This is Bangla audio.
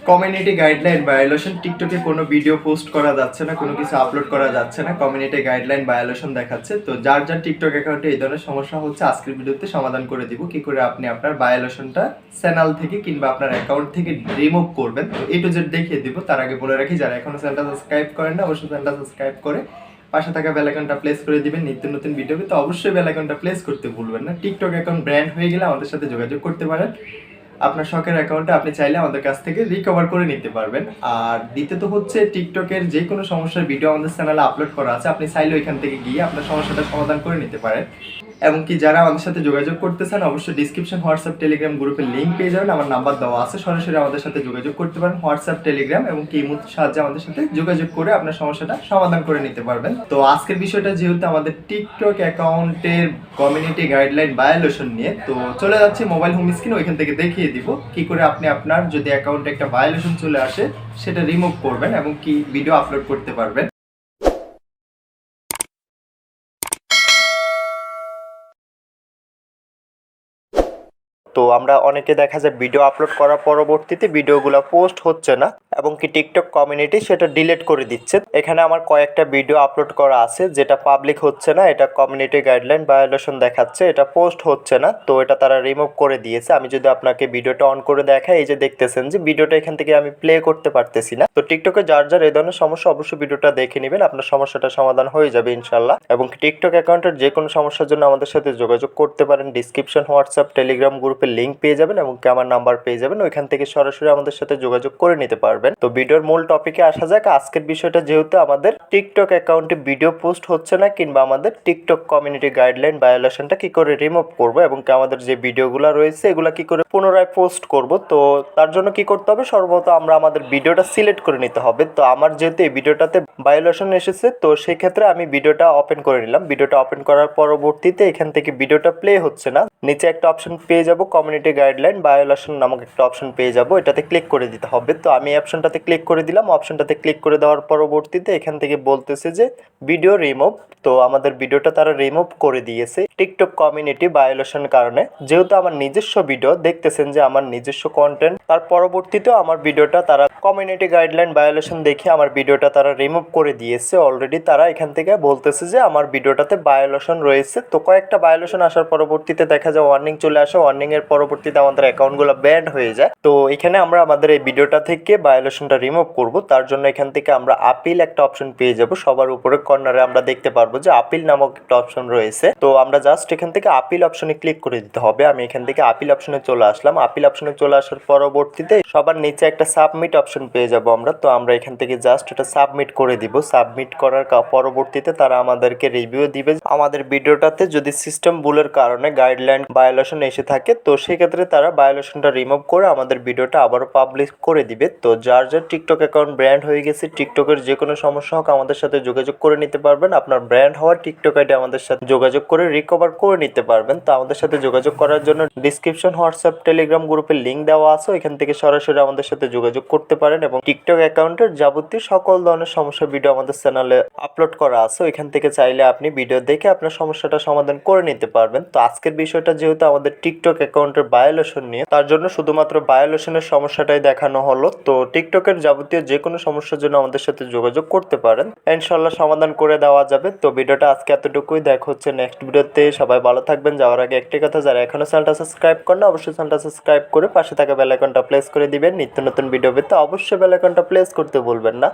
Community guideline violation. টিকটকে কোনো ভিডিও পোস্ট করা যাচ্ছে না, কোনো কিছু আপলোড করা যাচ্ছে না, কমিউনিটি গাইডলাইন ভায়োলেশন দেখাচ্ছে। তো যার যার টিকটক অ্যাকাউন্টে এই ধরনের সমস্যা হচ্ছে আজকের ভিডিওতে সমাধান করে দিব কি করে আপনি আপনার ভায়োলেশনটা চ্যানেল থেকে কিংবা আপনার অ্যাকাউন্ট থেকে রিমুভ করবেন। তো এ টু জেড দেখিয়ে দিব। তার আগে বলে রাখি, যারা এখনো চ্যানেলটা সাবস্ক্রাইব করেন না অবশ্যই চ্যানেলটা সাবস্ক্রাইব করে পাশে থাকা বেল আইকনটা প্রেস করে দিবেন নিত্য নতুন ভিডিও পেতে। অবশ্যই বেল আইকনটা প্রেস করতে ভুলবেন না। টিকটক অ্যাকাউন্ট ব্র্যান্ড হয়ে গেলে আমাদের সাথে যোগাযোগ করতে পারেন। আপনার শখের অ্যাকাউন্টে আপনি চাইলে আমাদের কাছ থেকে রিকভার করে নিতে পারবেন। আর দ্বিতীয়ত হচ্ছে, টিকটকের যে কোনো সমস্যার ভিডিও আমাদের চ্যানেলে আপলোড করা আছে, আপনি চাইলে ওইখান থেকে গিয়ে আপনার সমস্যাটা সমাধান করে নিতে পারেন। এবং কি যারা আমাদের সাথে যোগাযোগ করতে চান অবশ্যই ডিসক্রিপশন হোয়াটসঅ্যাপ টেলিগ্রাম গ্রুপের লিঙ্ক পেয়ে যাবেন। আমার নাম্বার দেওয়া আছে, সরাসরি আমাদের সাথে যোগাযোগ করতে পারেন হোয়াটসঅ্যাপ টেলিগ্রাম এবং কি ইমোর সাহায্যে আমাদের সাথে যোগাযোগ করে আপনার সমস্যাটা সমাধান করে নিতে পারবেন। তো আজকের বিষয়টা যেহেতু আমাদের টিকটক অ্যাকাউন্টের কমিউনিটি গাইডলাইন ভায়োলেশন নিয়ে, তো চলে যাচ্ছে মোবাইল হোম স্ক্রিনে, ওইখান থেকে দেখিয়ে দিব কি করে আপনি আপনার যদি অ্যাকাউন্টে একটা ভায়োলেশন চলে আসে সেটা রিমুভ করবেন এবং কি ভিডিও আপলোড করতে পারবেন। তো আমরা অনেকে দেখা যায় ভিডিও আপলোড করার পরবর্তীতে ভিডিওগুলো পোস্ট হচ্ছে না এবং কি টিকটক কমিউনিটি সেটা ডিলিট করে দিচ্ছে। এখানে আমার কয়েকটা ভিডিও আপলোড করা আছে যেটা পাবলিক হচ্ছে না, এটা কমিউনিটি গাইডলাইন ভায়োলেশন দেখাচ্ছে, এটা পোস্ট হচ্ছে না, তো এটা তারা রিমুভ করে দিয়েছে। আমি যদি আপনাকে ভিডিওটা অন করে দেখাই, এই যে দেখতেছেন যে ভিডিওটা এখান থেকে আমি প্লে করতে পারতেছি না। তো টিকটকে যার যার এই ধরনের সমস্যা অবশ্যই ভিডিওটা দেখে নেবেন, আপনার সমস্যাটা সমাধান হয়ে যাবে ইনশাল্লাহ। এবং টিকটক অ্যাকাউন্টের যে কোনো সমস্যার জন্য আমাদের সাথে যোগাযোগ করতে পারেন। ডিসক্রিপশন হোয়াটসঅ্যাপ টেলিগ্রাম গ্রুপে লিঙ্ক পেয়ে যাবেন এবং আমার নাম্বার পেয়ে যাবেন, ওইখান থেকে সরাসরি আমাদের সাথে যোগাযোগ করে নিতে পারবেন। তো ভিডিওর মূল টপিকে আসা যাক। আজকের বিষয়টা যেহেতু আমাদের টিকটক অ্যাকাউন্টে ভিডিও পোস্ট হচ্ছে না কিংবা আমাদের টিকটক কমিউনিটি গাইডলাইন ভায়োলেশনটা কি করে রিমুভ করব এবং আমাদের যে ভিডিওগুলো রয়েছে এগুলো কি করে পুনরায় পোস্ট করব, তো তার জন্য কি করতে হবে, সর্বপ্রথম আমরা আমাদের ভিডিওটা সিলেক্ট করে নিতে হবে। তো আমার যেহেতু এই ভিডিওটাতে ভায়োলেশন এসেছে, তো সেই ক্ষেত্রে আমি ভিডিওটা ওপেন করে নিলাম। ভিডিওটা ওপেন করার পরবর্তীতে এখান থেকে ভিডিওটা প্লে হচ্ছে না, নিচে একটা অপশন পেয়ে যাব কমিউনিটি গাইডলাইন ভায়োলেশন নামক একটা অপশন পেয়ে যাব, এটাতে ক্লিক করে দিতে হবে। তো আমি এই অপশনটাতে ক্লিক করে দিলাম। অপশনটাতে ক্লিক করে দেওয়ার পরবর্তীতে এখান থেকে বলতেছে যে ভিডিও রিমুভ। তো আমাদের ভিডিওটা তারা রিমুভ করে দিয়েছে টিকটক কমিউনিটি ভায়োলেশন কারণে। যেহেতু আমার নিজস্ব ভিডিও, দেখতেছেন যে আমার নিজস্ব কন্টেন্ট, তার পরবর্তীতেও আমার ভিডিওটা তারা কমিউনিটি গাইডলাইন ভায়োলেশন দেখে আমার ভিডিওটা তারা রিমুভ করে দিয়েছে অলরেডি। তারা এখান থেকে বলতেছে যে আমার ভিডিওটাতে ভায়োলেশন রয়েছে। তো কয়েকটা ভায়োলেশন আসার পরবর্তীতে দেখা যায় ওয়ার্নিং চলে আসে, ওয়ার্নিং এর পরবর্তীতে আমাদের অ্যাকাউন্টগুলো ব্যান্ড হয়ে যায়। তো এখানে আমরা আমাদের এই ভিডিওটা থেকে ভায়োলেশনটা রিমুভ করব, তার জন্য এখান থেকে আমরা আপিল একটা অপশন পেয়ে যাব। সবার উপরে কর্নারে আমরা দেখতে পারবো যে আপিল নামক একটা অপশন রয়েছে। তো আমরা জাস্ট এখান থেকে আপিল অপশনে ক্লিক করে দিতে হবে। আমি এখান থেকে আপিল অপশনে চলে আসলাম। আপিল অপশনে চলে আসার পরবর্তীতে সবার নিচে একটা সাবমিট অপশন পেয়ে যাব আমরা। তো আমরা এখান থেকে জাস্ট এটা সাবমিট করে দিব। সাবমিট করার পরবর্তীতে তারা আমাদেরকে রিভিউ দিবে আমাদের ভিডিওটাতে যদি সিস্টেম ভুলের কারণে গাইডলাইন ভায়োলেশন এসে থাকে, তো সেক্ষেত্রে তারা ভায়োলেশনটা রিমুভ করে আমাদের ভিডিওটা আবারও পাবলিশ করে দিবে। তো যার যার টিকটক অ্যাকাউন্ট ব্র্যান্ড হয়ে গেছে, টিকটকের যে কোনো সমস্যা হোক আমাদের সাথে যোগাযোগ করে নিতে পারবেন। আপনার ব্র্যান্ড হওয়ার টিকটক আইডি আমাদের সাথে যোগাযোগ করে রিকভার করে নিতে পারবেন। তো আমাদের সাথে যোগাযোগ করার জন্য ডিসক্রিপশন হোয়াটসঅ্যাপ টেলিগ্রাম গ্রুপের লিঙ্ক দেওয়া আছে, এখান থেকে সরাসরি আমাদের সাথে যোগাযোগ করতে পারেন এবং টিকটক অ্যাকাউন্টের যাবতীয় সকল ধরনের সমস্যা ভিডিও আমাদের চ্যানেলে আপলোড করা আছে, এখান থেকে চাইলে আপনি ভিডিও দেখে আপনার সমস্যাটা সমাধান করে নিতে পারবেন। তো আজকের বিষয়টা যেহেতু আমাদের টিকটক অ্যাকাউন্টের ভায়োলেশন নিয়ে, তার জন্য শুধুমাত্র ভায়োলেশনের সমস্যাটাই দেখানো হলো। তো টিকটকের যাবতীয় যে কোনো সমস্যার জন্য আমাদের সাথে যোগাযোগ করতে পারেন, ইনশাল্লাহ সমাধান করে দেওয়া যাবে। তো ভিডিওটা আজকে এতটুকুই, দেখা হচ্ছে নেক্সট ভিডিওতে। সবাই ভালো থাকবেন। যাওয়ার আগে একটি কথা, যারা এখনো চ্যানেলটা সাবস্ক্রাইব করেন না অবশ্যই চ্যানেলটা সাবস্ক্রাইব করে পাশে থাকা বেল আইকনটা প্রেস করে দিবেন। নিত্য নতুন ভিডিও পেতে অবশ্যই বেল আইকনটা প্রেস করতে ভুলবেন না।